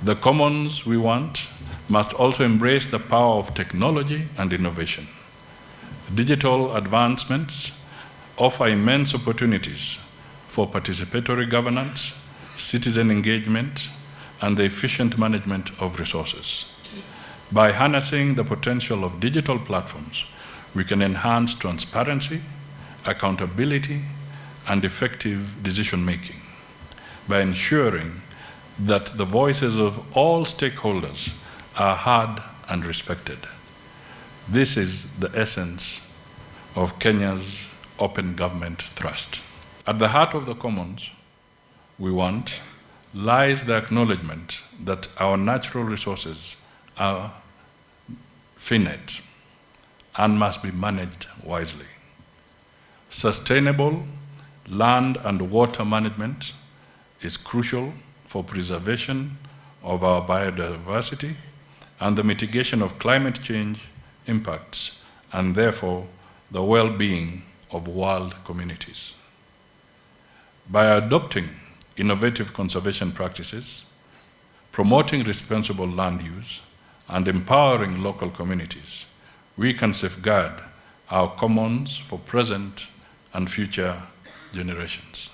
The commons we want must also embrace the power of technology and innovation. Digital advancements offer immense opportunities for participatory governance, citizen engagement, and the efficient management of resources. By harnessing the potential of digital platforms, we can enhance transparency, accountability, and effective decision-making by ensuring that the voices of all stakeholders are heard and respected. This is the essence of Kenya's open government thrust. At the heart of the commons we want lies the acknowledgement that our natural resources are finite and must be managed wisely. Sustainable land and water management is crucial for preservation of our biodiversity and the mitigation of climate change impacts, and therefore the well-being of world communities. By adopting innovative conservation practices, promoting responsible land use, and empowering local communities, we can safeguard our commons for present and future generations.